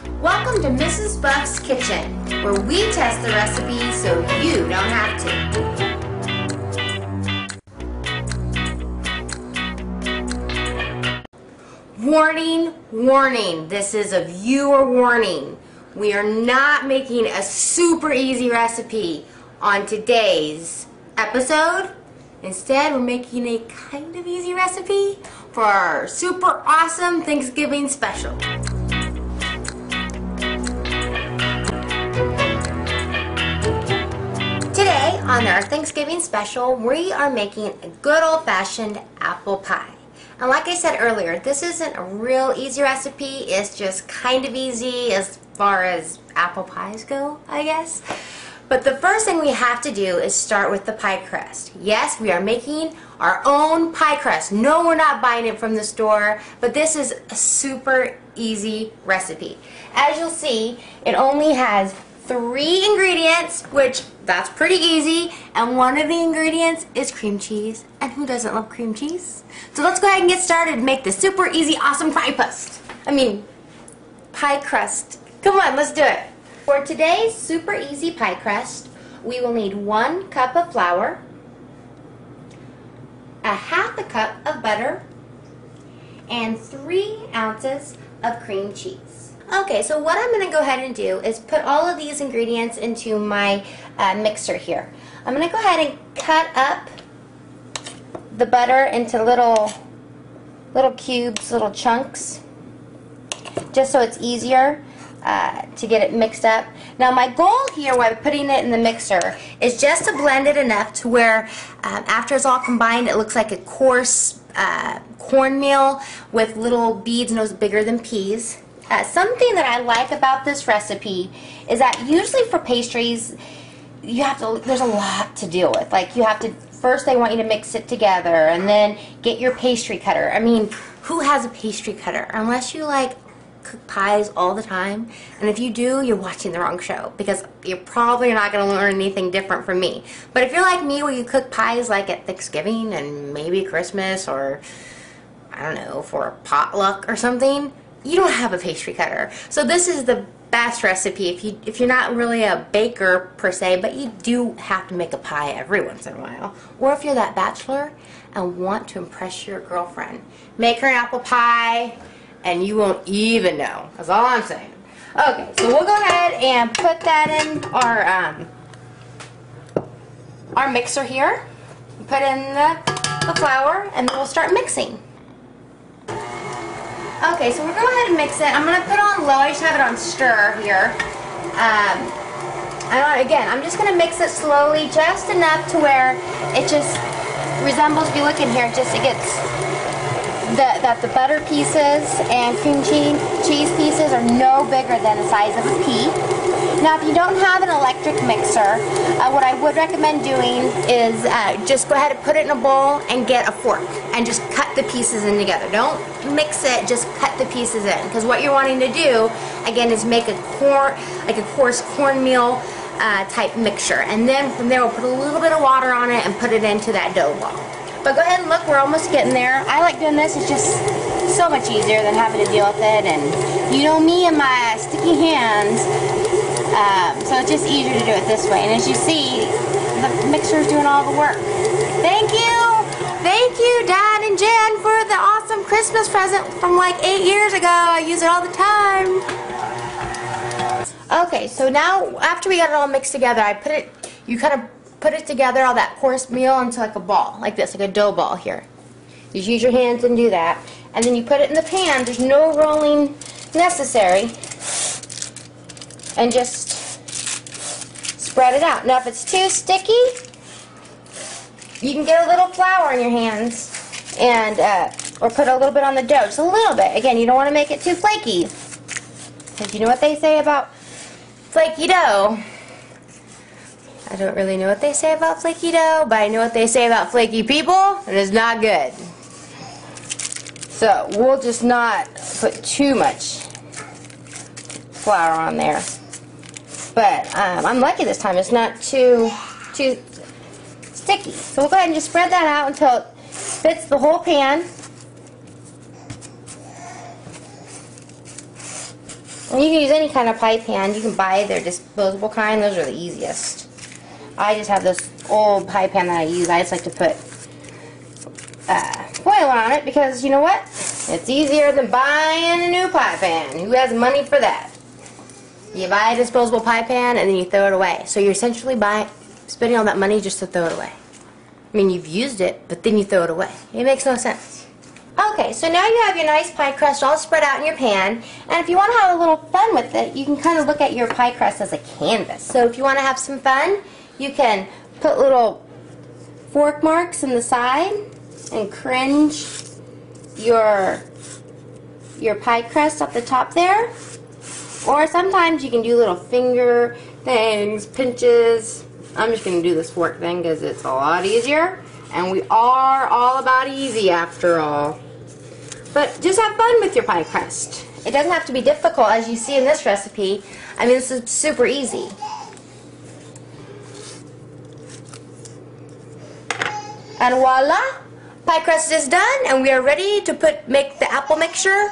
Welcome to Mrs. Buff's Kitchen, where we test the recipe so you don't have to. Warning, warning, this is a viewer warning. We are not making a super easy recipe on today's episode. Instead, we're making a kind of easy recipe for our super awesome Thanksgiving special. Today, on our Thanksgiving special, we are making a good old-fashioned apple pie. And like I said earlier, this isn't a real easy recipe. It's just kind of easy as far as apple pies go, I guess. But the first thing we have to do is start with the pie crust. Yes, we are making our own pie crust. No, we're not buying it from the store, but this is a super easy recipe. As you'll see, it only has 3 ingredients, which that's pretty easy, and one of the ingredients is cream cheese. And who doesn't love cream cheese? So let's go ahead and get started and make the super easy, awesome pie crust. Pie crust. Come on, let's do it. For today's super easy pie crust, we will need 1 cup of flour, a half a cup of butter, and 3 ounces of cream cheese. Okay, so what I'm going to go ahead and do is put all of these ingredients into my mixer here. I'm going to go ahead and cut up the butter into little cubes, little chunks, just so it's easier to get it mixed up. Now my goal here while putting it in the mixer is just to blend it enough to where after it's all combined it looks like a coarse cornmeal with little beads no bigger than peas. Something that I like about this recipe is that usually for pastries there's a lot to deal with. Like first they want you to mix it together and then get your pastry cutter. Who has a pastry cutter? Unless you cook pies all the time, and if you do, you're watching the wrong show, because you're probably not going to learn anything different from me. But if you're like me, where you cook pies like at Thanksgiving and maybe Christmas, or I don't know, for a potluck or something, you don't have a pastry cutter. So this is the best recipe if you're not really a baker per se, but you do have to make a pie every once in a while. Or if you're that bachelor and want to impress your girlfriend, make her an apple pie and you won't even know. That's all I'm saying. Okay, so we'll go ahead and put that in our mixer here. Put in the flour, and then we'll start mixing. Okay, so we're going to go ahead and mix it. I'm going to put it on low. I just have it on stir here. Again, I'm just going to mix it slowly, just enough to where it just resembles, if you look in here, it gets that the butter pieces and cream cheese pieces are no bigger than the size of a pea. Now, if you don't have an electric mixer, what I would recommend doing is just go ahead and put it in a bowl and get a fork and just cut the pieces in together. Don't mix it, just cut the pieces in, because what you're wanting to do, again, is make a coarse cornmeal type mixture, and then from there we'll put a little bit of water on it and put it into that dough ball. But go ahead and look, we're almost getting there. I like doing this, it's just so much easier than having to deal with it, and you know me and my sticky hands, so it's just easier to do it this way. And as you see, the mixer is doing all the work. Thank you Dad and Jen, for the awesome Christmas present from like 8 years ago. I use it all the time. Okay, so now after we got it all mixed together, you kind of put it together, all that coarse meal, into like a ball, like this, like a dough ball here. Just use your hands and do that. And then you put it in the pan. There's no rolling necessary. And just spread it out. Now if it's too sticky, you can get a little flour in your hands and or put a little bit on the dough, just a little bit. Again, you don't want to make it too flaky, because you know what they say about flaky dough. I don't really know what they say about flaky dough, but I know what they say about flaky people, and it's not good. So we'll just not put too much flour on there. But I'm lucky this time. It's not too sticky. So we'll go ahead and just spread that out until it fits the whole pan. And you can use any kind of pie pan. You can buy their disposable kind. Those are the easiest. I just have this old pie pan that I use. I just like to put foil on it because, you know what? It's easier than buying a new pie pan. Who has money for that? You buy a disposable pie pan and then you throw it away. So you're essentially spending all that money just to throw it away. I mean, you've used it, but then you throw it away. It makes no sense. Okay, so now you have your nice pie crust all spread out in your pan. And if you want to have a little fun with it, you can kind of look at your pie crust as a canvas. So if you want to have some fun, you can put little fork marks in the side and cringe your pie crust up the top there. Or sometimes you can do little finger things, pinches. I'm just going to do this fork thing because it's a lot easier. And we are all about easy after all. But just have fun with your pie crust. It doesn't have to be difficult as you see in this recipe. I mean, this is super easy. And voila! Pie crust is done and we are ready to make the apple mixture.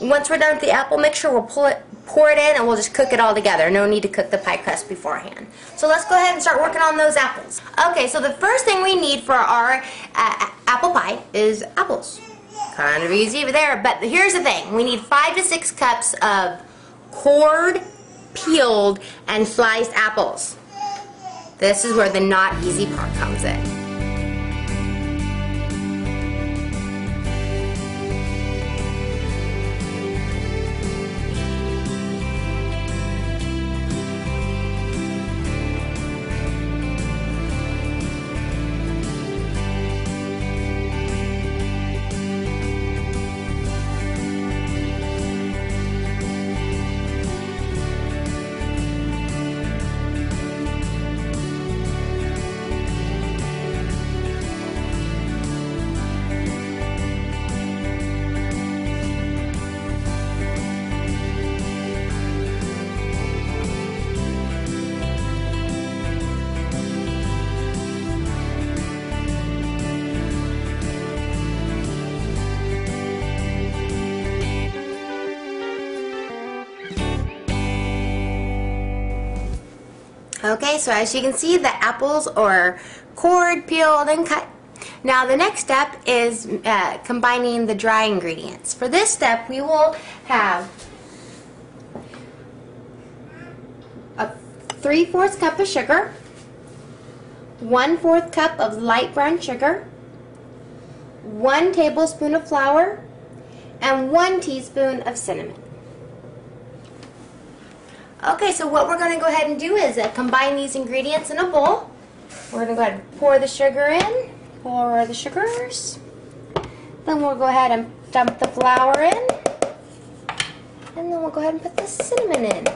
Once we're done with the apple mixture, we'll pour it in and we'll just cook it all together. No need to cook the pie crust beforehand. So let's go ahead and start working on those apples. Okay, so the first thing we need for our apple pie is apples. Kind of easy over there, but here's the thing. We need 5 to 6 cups of cored, peeled, and sliced apples. This is where the not easy part comes in. Okay, so as you can see, the apples are cored, peeled, and cut. Now the next step is combining the dry ingredients. For this step, we will have a 3/4 cup of sugar, 1/4 cup of light brown sugar, 1 tablespoon of flour, and 1 teaspoon of cinnamon. Okay, so what we're going to go ahead and do is combine these ingredients in a bowl. We're going to go ahead and pour the sugar in, pour the sugars. Then we'll go ahead and dump the flour in. And then we'll go ahead and put the cinnamon in.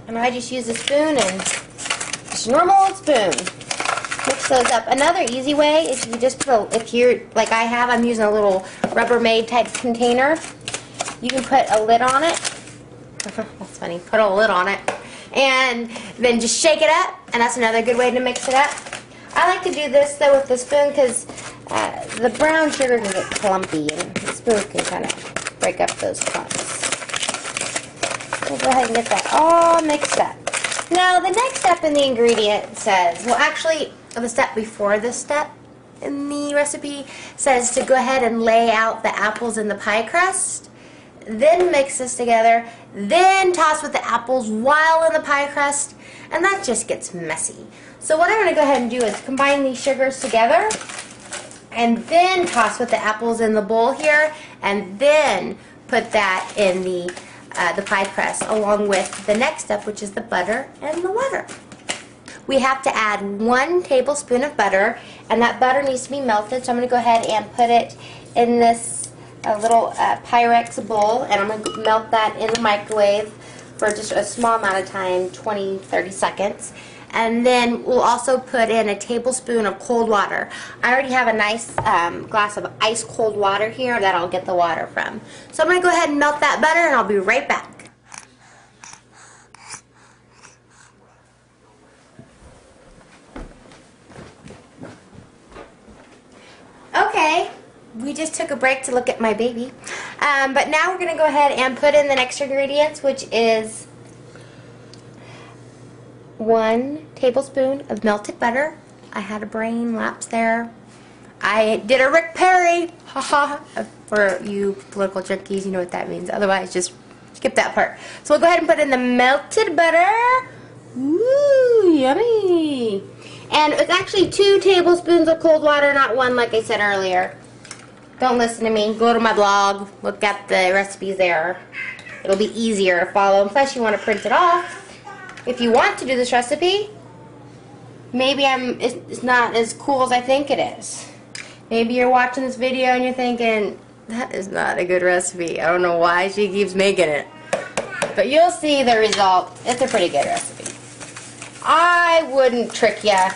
And I just use a spoon and just a normal old spoon. Mix those up. Another easy way is you just put, if you're like I have, I'm using a little Rubbermaid type container. You can put a lid on it. That's funny. Put a lid on it. And then just shake it up. And that's another good way to mix it up. I like to do this though with the spoon because the brown sugar can get clumpy and the spoon can kind of break up those clumps. We'll go ahead and get that all mixed up. Now the next step in the ingredient says, well actually the step before this step in the recipe says to go ahead and lay out the apples in the pie crust. Then mix this together, then toss with the apples while in the pie crust, and that just gets messy. So what I'm going to go ahead and do is combine these sugars together, and then toss with the apples in the bowl here, and then put that in the pie crust, along with the next step, which is the butter and the water. We have to add 1 tablespoon of butter, and that butter needs to be melted, so I'm going to go ahead and put it in this little Pyrex bowl, and I'm going to melt that in the microwave for just a small amount of time, 20-30 seconds. And then we'll also put in a tablespoon of cold water. I already have a nice glass of ice cold water here that I'll get the water from. So I'm going to go ahead and melt that butter, and I'll be right back. Okay, we just took a break to look at my baby. But now we're going to go ahead and put in the next ingredients, which is 1 tablespoon of melted butter. I had a brain lapse there. I did a Rick Perry. Haha. For you political junkies, you know what that means. Otherwise, just skip that part. So we'll go ahead and put in the melted butter. Ooh, yummy. And it's actually 2 tablespoons of cold water, not 1 like I said earlier. Don't listen to me. Go to my blog. Look at the recipes there. It'll be easier to follow. And plus, you want to print it off. If you want to do this recipe, maybe it's not as cool as I think it is. Maybe you're watching this video and you're thinking, that is not a good recipe. I don't know why she keeps making it. But you'll see the result. It's a pretty good recipe. I wouldn't trick ya.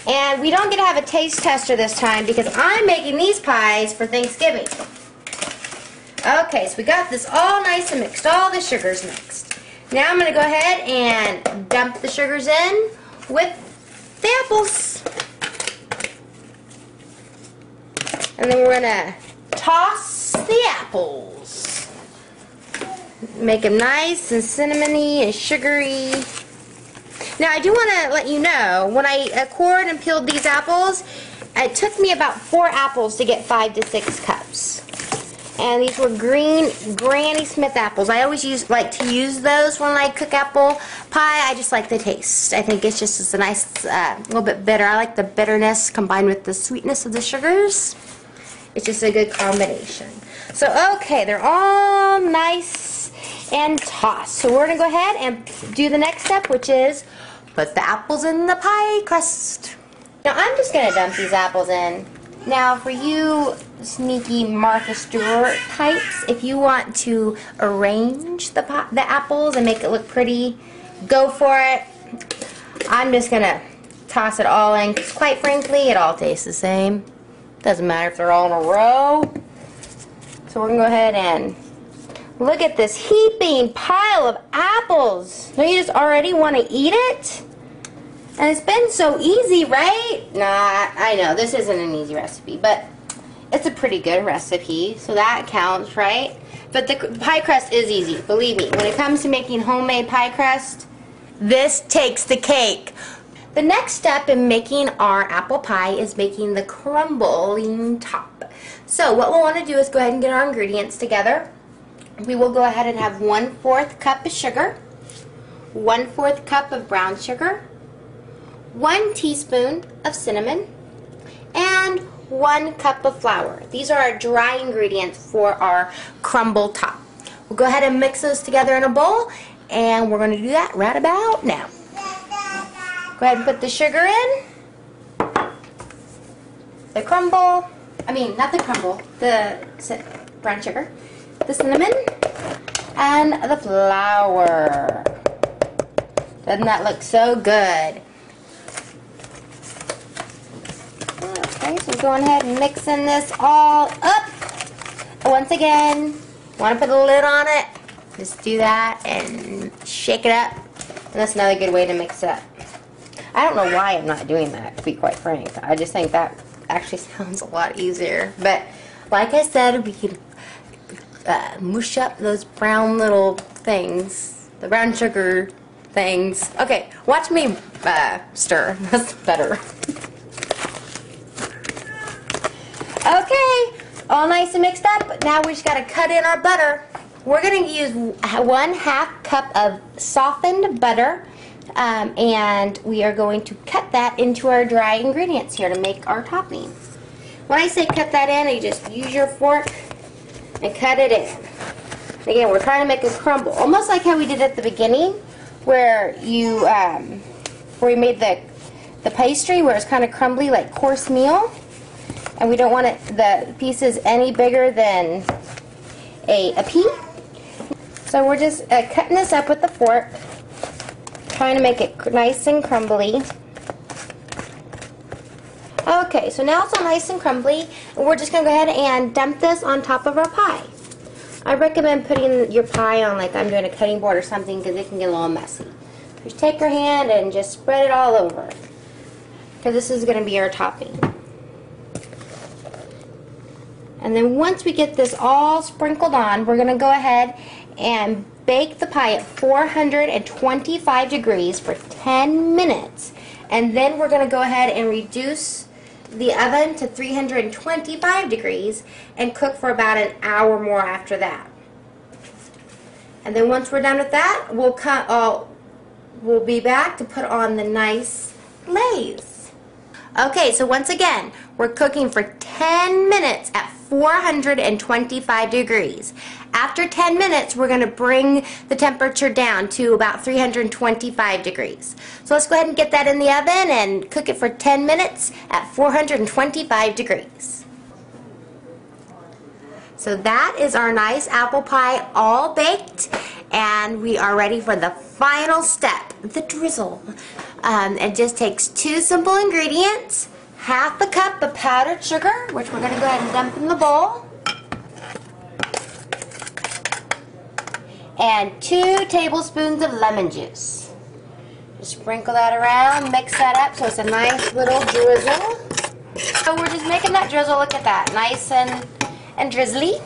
And we don't get to have a taste tester this time because I'm making these pies for Thanksgiving. Okay, so we got this all nice and mixed. All the sugars mixed. Now I'm going to go ahead and dump the sugars in with the apples. And then we're going to toss the apples. Make them nice and cinnamony and sugary. Now I do want to let you know, when I cored and peeled these apples, it took me about 4 apples to get 5 to 6 cups. And these were green Granny Smith apples. I always like to use those when I cook apple pie. I just like the taste. I think it's just a nice, little bit bitter. I like the bitterness combined with the sweetness of the sugars. It's just a good combination. So, okay, they're all nice and tossed. So we're going to go ahead and do the next step, which is put the apples in the pie crust. Now, I'm just going to dump these apples in. Now, for you sneaky Martha Stewart types, if you want to arrange the apples and make it look pretty, go for it. I'm just going to toss it all in because, quite frankly, it all tastes the same. Doesn't matter if they're all in a row. So we're going to go ahead and look at this heaping pile of apples. Don't you just already want to eat it? And it's been so easy, right? Nah, I know, this isn't an easy recipe, but it's a pretty good recipe, so that counts, right? But the pie crust is easy, believe me. When it comes to making homemade pie crust, this takes the cake. The next step in making our apple pie is making the crumbling top. So what we'll want to do is go ahead and get our ingredients together. We will go ahead and have 1/4 cup of sugar, 1/4 cup of brown sugar, 1 teaspoon of cinnamon, and 1 cup of flour. These are our dry ingredients for our crumble top. We'll go ahead and mix those together in a bowl, and we're going to do that right about now. Go ahead and put the sugar in, the crumble, not the crumble, the brown sugar, the cinnamon, and the flour. Doesn't that look so good? Okay, so we're going ahead and mixing this all up. Once again, want to put a lid on it, just do that and shake it up. And that's another good way to mix it up. I don't know why I'm not doing that, to be quite frank. I just think that actually sounds a lot easier. But like I said, we can mush up those brown little things, the brown sugar things. Okay, watch me stir. That's better. Okay, all nice and mixed up. Now we just got to cut in our butter. We're going to use 1/2 cup of softened butter, and we are going to cut that into our dry ingredients here to make our topping. When I say cut that in, you just use your fork and cut it in. Again, we're trying to make a crumble, almost like how we did at the beginning, where you where we made the pastry, where it's kind of crumbly like course meal. And we don't want the pieces any bigger than a pea. So we're just cutting this up with the fork, trying to make it nice and crumbly. Okay, so now it's all nice and crumbly, and we're just going to go ahead and dump this on top of our pie. I recommend putting your pie on, like I'm doing a cutting board or something, because it can get a little messy. Just take your hand and just spread it all over, because this is going to be our topping. And then once we get this all sprinkled on, we're going to go ahead and bake the pie at 425 degrees for 10 minutes. And then we're going to go ahead and reduce the oven to 325 degrees and cook for about an hour more after that. And then once we're done with that, we'll be back to put on the nice glaze. Okay, so once again, we're cooking for 10 minutes at 425 degrees. After 10 minutes, we're going to bring the temperature down to about 325 degrees. So let's go ahead and get that in the oven and cook it for 10 minutes at 425 degrees. So that is our nice apple pie all baked, and we are ready for the final step, the drizzle. It just takes 2 simple ingredients, half a cup of powdered sugar, which we're going to go ahead and dump in the bowl, and 2 tablespoons of lemon juice. Just sprinkle that around, mix that up so it's a nice little drizzle. So we're just making that drizzle, look at that, nice and drizzly.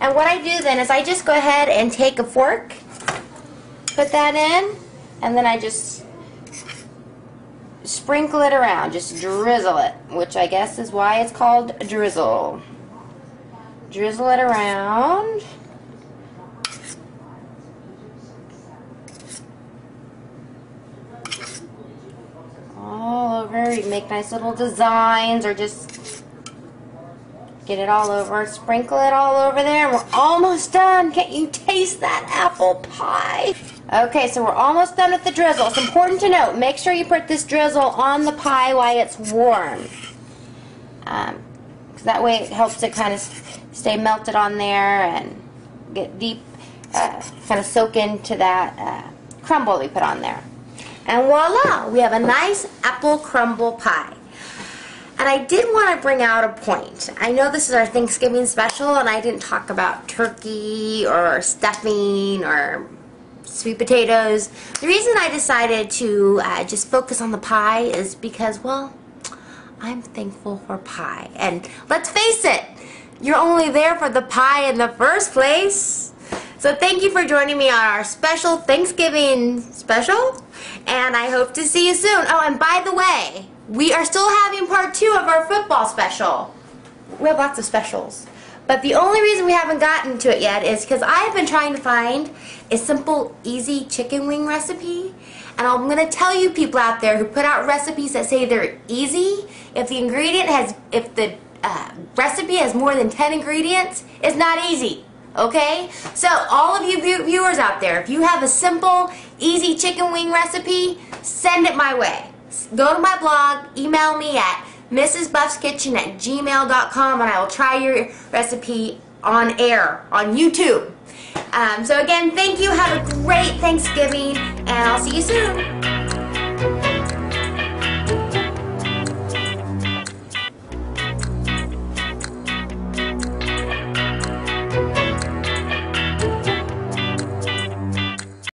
And what I do then is I just go ahead and take a fork, put that in, and then I just sprinkle it around, just drizzle it, which I guess is why it's called a drizzle. Drizzle it around. All over. You make nice little designs or just get it all over. Sprinkle it all over there, and we're almost done. Can't you taste that apple pie? Okay, so we're almost done with the drizzle. It's important to note, make sure you put this drizzle on the pie while it's warm. Because that way it helps it kind of stay melted on there and get deep, kind of soak into that crumble we put on there. And voila, we have a nice apple crumble pie. And I did want to bring out a point. I know this is our Thanksgiving special, and I didn't talk about turkey or stuffing or sweet potatoes. The reason I decided to just focus on the pie is because, well, I'm thankful for pie. And let's face it, you're only there for the pie in the first place. So thank you for joining me on our special Thanksgiving special, and I hope to see you soon. Oh, and by the way, we are still having part 2 of our football special. We have lots of specials. But the only reason we haven't gotten to it yet is because I've been trying to find a simple, easy chicken wing recipe. And I'm going to tell you people out there who put out recipes that say they're easy, if the recipe has more than 10 ingredients, it's not easy. Okay? So all of you viewers out there, if you have a simple, easy chicken wing recipe, send it my way. Go to my blog, email me at mrsbuffskitchen@gmail.com, and I will try your recipe on air on YouTube. So again, thank you. Have a great Thanksgiving, and I'll see you soon.